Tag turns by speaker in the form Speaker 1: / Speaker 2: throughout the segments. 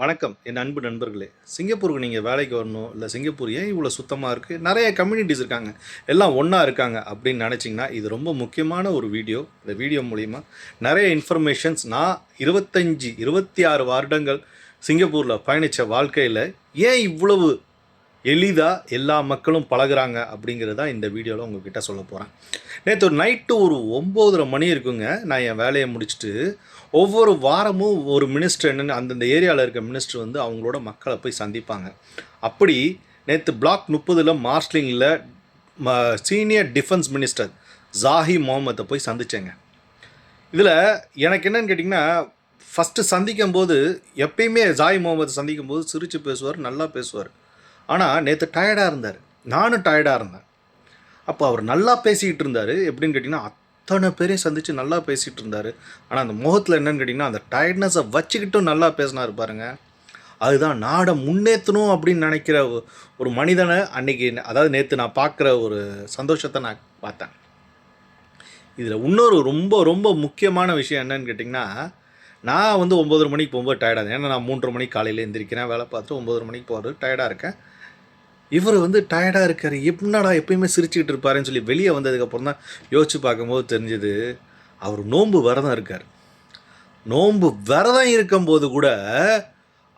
Speaker 1: வணக்கம் என் அன்பு நண்பர்களே. சிங்கப்பூருக்கு நீங்கள் வேலைக்கு வரணும், இல்லை சிங்கப்பூர் ஏன் இவ்வளோ சுத்தமாக இருக்குது, நிறைய கம்யூனிட்டிஸ் இருக்காங்க, எல்லாம் ஒன்றா இருக்காங்க அப்படின்னு நினச்சிங்கன்னா இது ரொம்ப முக்கியமான ஒரு வீடியோ. இந்த வீடியோ மூலிமா நிறைய இன்ஃபர்மேஷன்ஸ் நான் 26 வருடங்கள் சிங்கப்பூரில் பயணித்த வாழ்க்கையில் ஏன் இவ்வளவு எளிதாக எல்லா மக்களும் பழகுறாங்க அப்படிங்கிறதா இந்த வீடியோவில் உங்ககிட்ட சொல்ல போகிறேன். நேற்று ஒரு நைட்டு ஒரு 9:30 மணி இருக்குங்க. நான் என் வேலையை முடிச்சுட்டு ஒவ்வொரு வாரமும் ஒரு மினிஸ்டர் என்னென்னு அந்தந்த ஏரியாவில் இருக்க மினிஸ்டர் வந்து அவங்களோட மக்களை போய் சந்திப்பாங்க. அப்படி நேற்று பிளாக் 30 மார்ஸ்லிங்கில் சீனியர் டிஃபென்ஸ் மினிஸ்டர் ஜாஹி முகமதை போய் சந்தித்தேங்க. இதில் எனக்கு என்னென்னு கேட்டிங்கன்னா, ஃபஸ்ட்டு சந்திக்கும் போது எப்பயுமே ஜாஹி முகமதை சந்திக்கும் போது சிரித்து பேசுவார், நல்லா பேசுவார். ஆனால் நேற்று டயர்டாக இருந்தார், நானும் டயர்டாக இருந்தேன். அப்போ அவர் நல்லா பேசிக்கிட்டு இருந்தார். எப்படின்னு கேட்டிங்கன்னா, அத்தனை பேரையும் சந்தித்து நல்லா பேசிகிட்டு இருந்தார். ஆனால் அந்த முகத்தில் என்னென்னு கேட்டிங்கன்னா, அந்த டயர்ட்னஸை வச்சுக்கிட்டும் நல்லா பேசினார் பாருங்கள். அதுதான் நாடை முன்னேற்றணும் அப்படின்னு நினைக்கிற ஒரு மனிதனை அன்றைக்கி, அதாவது நேற்று நான் பார்க்குற ஒரு சந்தோஷத்தை நான் பார்த்தேன். இதில் இன்னொரு ரொம்ப ரொம்ப முக்கியமான விஷயம் என்னன்னு கேட்டிங்கன்னா, நான் வந்து 9:30 மணிக்கு போகும்போது டயர்டாக, ஏன்னா நான் 3:30 மணிக்கு காலையில் எழுந்திரிக்கிறேன், வேலை பார்த்து 9:30 மணிக்கு போகிறது, டயர்டாக இருக்கேன். இவர் வந்து டயர்டாக இருக்கார், எப்படின்னாடா எப்பயுமே சிரிச்சுக்கிட்டு இருப்பாருன்னு சொல்லி வெளியே வந்ததுக்கப்புறம் தான் யோசித்து பார்க்கும்போது தெரிஞ்சுது, அவர் நோன்பு விரதம் இருக்கார். நோன்பு விரதம் இருக்கும்போது கூட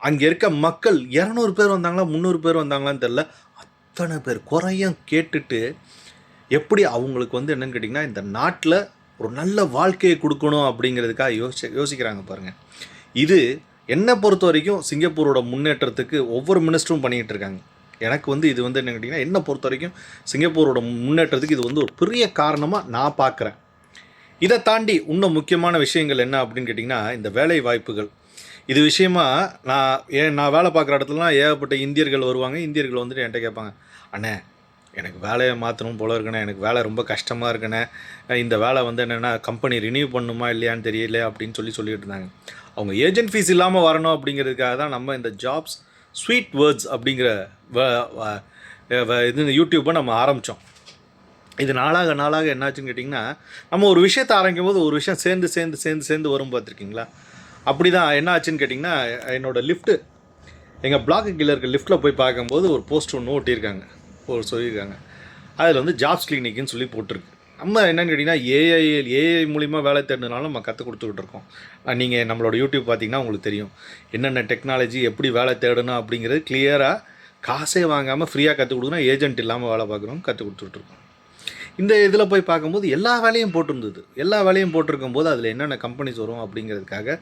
Speaker 1: அங்கே இருக்க மக்கள் 200 பேர் வந்தாங்களா 300 பேர் வந்தாங்களான்னு தெரில, அத்தனை பேர் குறையும் கேட்டுட்டு எப்படி அவங்களுக்கு வந்து என்னென்னு கேட்டிங்கன்னா, இந்த நாட்டில் ஒரு நல்ல வாழ்க்கையை கொடுக்கணும் அப்படிங்கிறதுக்காக யோசிக்கிறாங்க பாருங்கள். இது என்னை பொறுத்த வரைக்கும் சிங்கப்பூரோட முன்னேற்றத்துக்கு ஒவ்வொரு மினிஸ்டரும் பண்ணிக்கிட்டு இருக்காங்க. எனக்கு வந்து இது வந்து என்ன கேட்டிங்கன்னா, என்னை பொறுத்த வரைக்கும் சிங்கப்பூரோட முன்னேற்றத்துக்கு இது வந்து ஒரு பெரிய காரணமாக நான் பார்க்குறேன். இதை தாண்டி இன்னும் முக்கியமான விஷயங்கள் என்ன அப்படின்னு கேட்டிங்கன்னா, இந்த வேலை வாய்ப்புகள். இது விஷயமாக நான் வேலை பார்க்குற இடத்துலலாம் ஏகப்பட்ட இந்தியர்கள் வருவாங்க. இந்தியர்கள் வந்துட்டு என்கிட்ட கேட்பாங்க, அண்ணே எனக்கு வேலையை மாற்றணும் போல இருக்குண்ணே, எனக்கு வேலை ரொம்ப கஷ்டமாக இருக்குண்ணே, இந்த வேலை வந்து என்னென்னா கம்பெனி ரினியூ பண்ணணுமா இல்லையான்னு தெரியல அப்படின்னு சொல்லிட்டு இருந்தாங்க. அவங்க ஏஜென்ட் ஃபீஸ் இல்லாமல் வரணும் அப்படிங்கிறதுக்காக தான் நம்ம இந்த ஜாப்ஸ் ஸ்வீட் வேர்ட்ஸ் அப்படிங்கிற இது யூடியூப்பை நம்ம ஆரம்பித்தோம். இது நாளாக என்னாச்சுன்னு கேட்டிங்கன்னா, நம்ம ஒரு விஷயத்தை ஆரம்பிக்கும் போது ஒரு விஷயம் சேர்ந்து வரும் பார்த்துருக்கீங்களா? அப்படி தான் என்ன ஆச்சுன்னு கேட்டிங்கன்னா, என்னோடய லிஃப்ட்டு எங்கள் பிளாக்கு கீழே இருக்க லிஃப்ட்டில் போய் பார்க்கும்போது ஒரு போஸ்ட் ஒன்று ஒட்டியிருக்காங்க, சொல்லியிருக்காங்க. அதில் வந்து ஜாப்ஸ் கிளினிக்குன்னு சொல்லி போட்டிருக்கு. நம்ம என்னென்னு கேட்டிங்கன்னா, ஏஐ மூலிமா வேலை தேடினாலும் நம்ம கற்றுக் கொடுத்துக்கிட்டு இருக்கோம். நீங்கள் நம்மளோட யூடியூப் பார்த்திங்கன்னா உங்களுக்கு தெரியும், என்னென்ன டெக்னாலஜி எப்படி வேலை தேடணும் அப்படிங்கிறது கிளியராக காசே வாங்காமல் ஃப்ரீயாக கற்றுக் கொடுக்கணும், ஏஜென்ட் இல்லாமல் வேலை பார்க்குறோம், கற்றுக் கொடுத்துட்ருக்கோம். இந்த இதில் போய் பார்க்கும்போது எல்லா வேலையும் போட்டிருந்தது. எல்லா வேலையும் போட்டிருக்கும் போது அதில் என்னென்ன கம்பெனிஸ் வரும் அப்படிங்கிறதுக்காக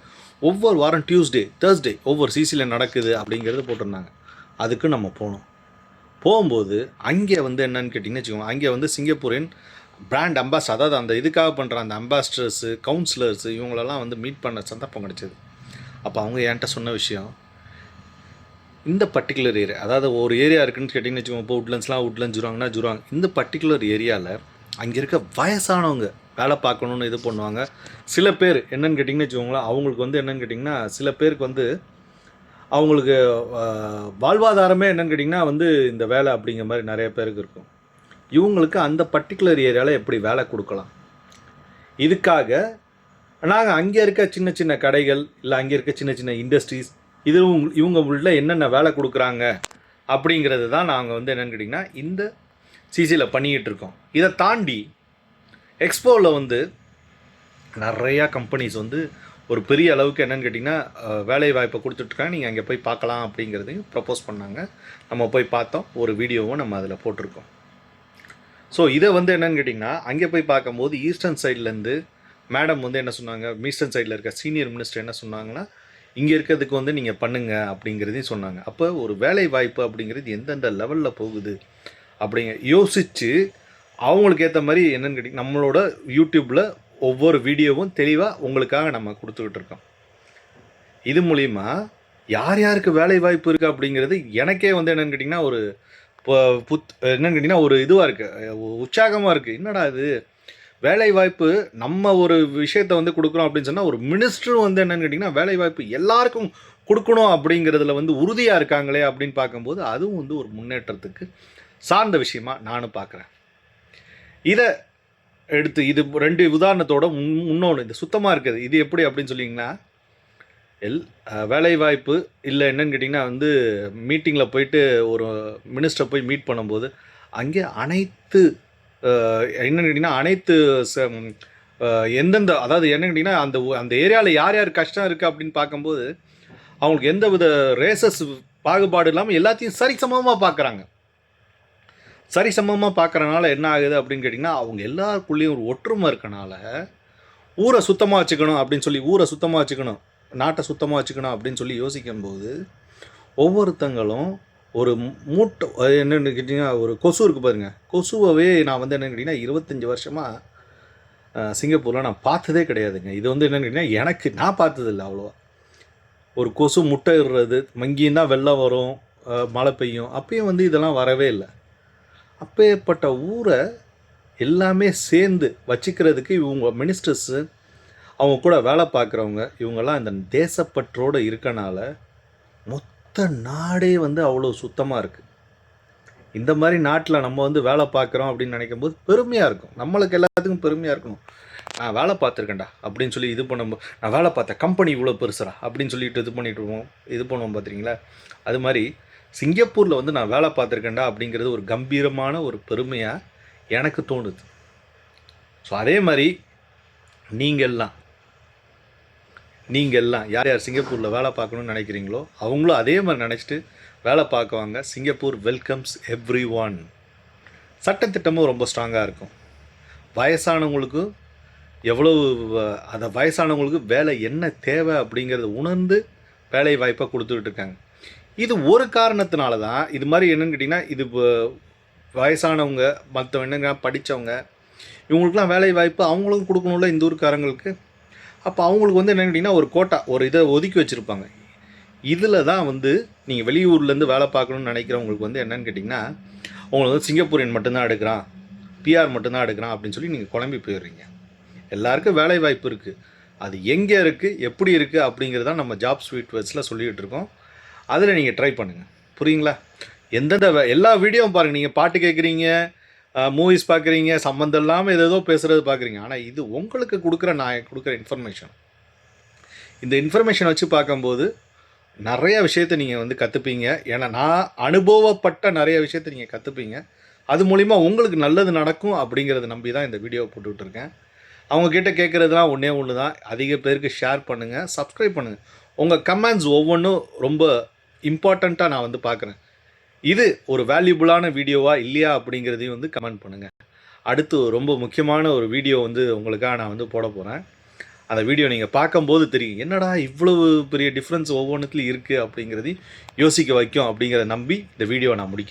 Speaker 1: ஒவ்வொரு வாரம் டியூஸ்டே தேர்ஸ்டே ஒவ்வொரு சிசியில் நடக்குது அப்படிங்கிறது போட்டிருந்தாங்க. அதுக்கு நம்ம போகும்போது அங்கே வந்து என்னென்னு கேட்டிங்கன்னு வச்சுக்கோங்க, அங்கே வந்து சிங்கப்பூரின் பிராண்ட் அம்பாஸ், அதாவது அந்த இதுக்காக பண்ணுற அந்த அம்பாஸ்டர்ஸு, கவுன்சிலர்ஸு இவங்களெல்லாம் வந்து மீட் பண்ண சந்தர்ப்பம் கிடச்சிது. அப்போ அவங்க என்கிட்ட சொன்ன விஷயம், இந்த பர்டிகுலர் ஏரியா, அதாவது ஒரு ஏரியா இருக்குதுன்னு கேட்டிங்கன்னு வச்சுக்கோங்க, இப்போ உட்லண்ட்ஸ் ஜுராங், இந்த பர்டிகுலர் ஏரியாவில் அங்கே இருக்க வயசானவங்க வேலை பார்க்கணுன்னு இது பண்ணுவாங்க. சில பேர் என்னென்னு கேட்டிங்கன்னு வச்சுக்கோங்களேன், அவங்களுக்கு வந்து என்னென்னு கேட்டிங்கன்னா, சில பேருக்கு வந்து அவங்களுக்கு வாழ்வாதாரமே என்னென்னு கேட்டிங்கன்னா வந்து இந்த வேலை அப்படிங்கிற மாதிரி நிறைய பேருக்கு இருக்கும். இவங்களுக்கு அந்த பர்டிகுலர் ஏரியாவில் எப்படி வேலை கொடுக்கலாம், இதுக்காக நாங்கள் அங்கே இருக்க சின்ன சின்ன கடைகள் இல்லை அங்கே இருக்க சின்ன சின்ன இண்டஸ்ட்ரீஸ் இது இவங்க உள்ள என்னென்ன வேலை கொடுக்குறாங்க அப்படிங்கிறது தான் நாங்கள் வந்து என்னென்னு கேட்டிங்கன்னா இந்த சிசியில் பண்ணிக்கிட்டு இருக்கோம். இதை தாண்டி எக்ஸ்போவில் வந்து நிறையா கம்பெனிஸ் வந்து ஒரு பெரிய அளவுக்கு என்னென்னு கேட்டிங்கன்னா வேலை வாய்ப்பை கொடுத்துட்ருக்காங்க, நீங்கள் அங்கே போய் பார்க்கலாம் அப்படிங்கிறதையும் ப்ரப்போஸ் பண்ணாங்க. நம்ம போய் பார்த்தோம், ஒரு வீடியோவும் நம்ம அதில் போட்டிருக்கோம். ஸோ இதை வந்து என்னென்னு கேட்டிங்கன்னா, அங்கே போய் பார்க்கும்போது ஈஸ்டர்ன் சைட்லேருந்து மேடம் வந்து என்ன சொன்னாங்க, ஈஸ்டர்ன் சைடில் இருக்க சீனியர் மினிஸ்டர் என்ன சொன்னாங்கன்னா, இங்கே இருக்கிறதுக்கு வந்து நீங்கள் பண்ணுங்கள் அப்படிங்கிறதையும் சொன்னாங்க. அப்போ ஒரு வேலை வாய்ப்பு அப்படிங்கிறது எந்தெந்த லெவலில் போகுது அப்படிங்க யோசித்து அவங்களுக்கு ஏற்ற மாதிரி என்னென்னு கேட்டிங்கன்னா நம்மளோட யூடியூப்பில் ஒவ்வொரு வீடியோவும் தெளிவாக உங்களுக்காக நம்ம கொடுத்துக்கிட்டு இருக்கோம். இது மூலிமா யார் யாருக்கு வேலை வாய்ப்பு இருக்குது அப்படிங்கிறது எனக்கே வந்து என்னென்னு கேட்டிங்கன்னா ஒரு என்னென்னு கேட்டிங்கன்னா ஒரு இதுவாக இருக்குது, உற்சாகமாக இருக்குது. என்னடா இது வேலை வாய்ப்பு நம்ம ஒரு விஷயத்தை வந்து கொடுக்குறோம் அப்படின்னு சொன்னால், ஒரு மினிஸ்டரும் வந்து என்னென்னு கேட்டிங்கன்னா வேலை வாய்ப்பு எல்லாருக்கும் கொடுக்கணும் அப்படிங்கிறதுல வந்து உறுதியாக இருக்காங்களே அப்படின்னு பார்க்கும்போது அதுவும் வந்து ஒரு முன்னேற்றத்துக்கு சார்ந்த விஷயமா நானும் பார்க்குறேன். இதை எடுத்து இது 2 உதாரணத்தோட இன்னொன்று இந்த சுத்தமாக இருக்குது இது எப்படி அப்படின்னு சொல்லிங்கன்னா, வேலைவாய்ப்பு இல்லை என்னன்னு கேட்டிங்கன்னா வந்து மீட்டிங்கில் போயிட்டு ஒரு மினிஸ்டரை போய் மீட் பண்ணும்போது அங்கே அனைத்து என்னன்னு கேட்டிங்கன்னா அனைத்து எந்தெந்த அதாவது என்னன்னு கேட்டிங்கன்னா அந்த ஏரியாவில் யார் யார் கஷ்டம் இருக்குது அப்படின்னு பார்க்கும்போது அவங்களுக்கு எந்த வித ரேசஸ் பாகுபாடு இல்லாமல் எல்லாத்தையும் சரிசமமாக பார்க்குறாங்க. சரிசமமாக பார்க்குறனால என்ன ஆகுது அப்படின்னு கேட்டிங்கன்னா அவங்க எல்லாருக்குள்ளேயும் ஒரு ஒற்றுமை இருக்கனால ஊரை சுத்தமாக வச்சுக்கணும் அப்படின்னு சொல்லி ஊரை சுத்தமாக வச்சுக்கணும், நாட்டை சுத்தமாக வச்சுக்கணும் அப்படின்னு சொல்லி யோசிக்கும்போது ஒவ்வொருத்தங்களும் ஒரு மூட்டை என்னென்னு கேட்டிங்கன்னா ஒரு கொசு இருக்குது பாருங்கள், கொசுவவே நான் வந்து என்னென்னு கேட்டிங்கன்னா 25 வருஷமாக சிங்கப்பூரில் நான் பார்த்ததே கிடையாதுங்க. இது வந்து என்னென்னு கேட்டிங்கன்னா எனக்கு நான் பார்த்ததில்லை அவ்வளோவா. ஒரு கொசு முட்டை இடுறது, மங்கியும் தான் வெள்ளம் வரும், மழை பெய்யும், அப்பயும் வந்து இதெல்லாம் வரவே இல்லை. அப்பேற்பட்ட ஊரை எல்லாமே சேர்ந்து வச்சுக்கிறதுக்கு இவங்க மினிஸ்டர்ஸு அவங்க கூட வேலை பார்க்குறவங்க இவங்கெல்லாம் இந்த தேசப்பற்றோடு இருக்கனால மொத்த நாடே வந்து அவ்வளோ சுத்தமாக இருக்குது. இந்த மாதிரி நாட்டில் நம்ம வந்து வேலை பார்க்குறோம் அப்படின்னு நினைக்கும்போது பெருமையாக இருக்கும். நம்மளுக்கு எல்லாத்துக்கும் பெருமையாக இருக்கணும். நான் வேலை பார்த்துருக்கேன்டா அப்படின்னு சொல்லி இது பண்ணும்போது, நான் வேலை பார்த்தேன் கம்பெனி இவ்வளோ பெருசுரா அப்படின்னு சொல்லிட்டு இது பண்ணுவோம் பார்த்துருங்களா. அது மாதிரி சிங்கப்பூரில் வந்து நான் வேலை பார்த்துருக்கேன்டா அப்படிங்கிறது ஒரு கம்பீரமான ஒரு பெருமையாக எனக்கு தோணுது. ஸோ அதே மாதிரி நீங்கள் எல்லாம் யார் யார் சிங்கப்பூரில் வேலை பார்க்கணுன்னு நினைக்கிறீங்களோ அவங்களும் அதே மாதிரி நினச்சிட்டு வேலை பார்க்குவாங்க. Singapore welcomes everyone. சட்டத்திட்டமும் ரொம்ப ஸ்ட்ராங்காக இருக்கும். வயசானவங்களுக்கு வயசானவங்களுக்கு வேலை என்ன தேவை அப்படிங்கிறத உணர்ந்து வேலை வாய்ப்பை கொடுத்துக்கிட்டு இருக்காங்க. இது ஒரு காரணத்தினால தான் இது மாதிரி என்னென்னு கேட்டிங்கன்னா இது வயசானவங்க மற்ற என்னங்க படித்தவங்க இவங்களுக்குலாம் வேலை வாய்ப்பு அவங்களுக்கும் கொடுக்கணும்ல இந்த ஊருக்காரங்களுக்கு. அப்போ அவங்களுக்கு வந்து என்னென்னு கேட்டிங்கன்னா ஒரு கோட்டா ஒரு இதை ஒதுக்கி வச்சுருப்பாங்க. இதில் தான் வந்து நீங்கள் வெளியூர்லேருந்து வேலை பார்க்கணுன்னு நினைக்கிறவங்களுக்கு வந்து என்னென்னு கேட்டிங்கன்னா உங்களுக்கு வந்து சிங்கப்பூரியன் மட்டும்தான் எடுக்கிறான், பிஆர் மட்டும்தான் எடுக்கிறான் அப்படின்னு சொல்லி நீங்கள் குழம்பி போயிடுறீங்க. எல்லாருக்கும் வேலை வாய்ப்பு இருக்குது. அது எங்கே இருக்குது எப்படி இருக்குது அப்படிங்கிறதான் நம்ம ஜாப் ஸ்வீட் வேர்ட்ஸில் சொல்லிகிட்டு இருக்கோம். அதில் நீங்கள் ட்ரை பண்ணுங்கள். புரியுங்களா? எந்தெந்த எல்லா வீடியோவும் பாருங்கள். நீங்கள் பாட்டு கேட்குறீங்க, மூவிஸ் பார்க்குறீங்க, சம்மந்தம் இல்லாமல் ஏதோ பேசுகிறது பார்க்குறீங்க. ஆனால் இது உங்களுக்கு நான் கொடுக்குற இன்ஃபர்மேஷன். இந்த இன்ஃபர்மேஷன் வச்சு பார்க்கும்போது நிறைய விஷயத்தை நீங்கள் வந்து கற்றுப்பீங்க. ஏன்னா நான் அனுபவப்பட்ட நிறைய விஷயத்தை நீங்கள் கற்றுப்பீங்க. அது மூலிமா உங்களுக்கு நல்லது நடக்கும் அப்படிங்கிறத நம்பி தான் இந்த வீடியோவை போட்டுட்ருக்கேன். அவங்கக்கிட்ட கேட்குறதுலாம் ஒன்று தான். அதிக பேருக்கு ஷேர் பண்ணுங்கள், சப்ஸ்கிரைப் பண்ணுங்கள். உங்கள் கமெண்ட்ஸ் ஒவ்வொன்றும் ரொம்ப இம்பார்ட்டண்ட்டாக நான் வந்து பார்க்குறேன். இது ஒரு வேல்யூபுளான வீடியோவா இல்லையா அப்படிங்கிறதையும் வந்து கமெண்ட் பண்ணுங்கள். அடுத்து ரொம்ப முக்கியமான ஒரு வீடியோ வந்து உங்களுக்காக நான் வந்து போட போகிறேன். அந்த வீடியோ நீங்கள் பார்க்கும்போது தெரியும் என்னடா இவ்வளவு பெரிய டிஃப்ரென்ஸ் ஒவ்வொன்றுத்துலையும் இருக்குது அப்படிங்கிறதையும் யோசிக்க வைக்கும் அப்படிங்கிறத நம்பி இந்த வீடியோவை நான் முடிக்கிறேன்.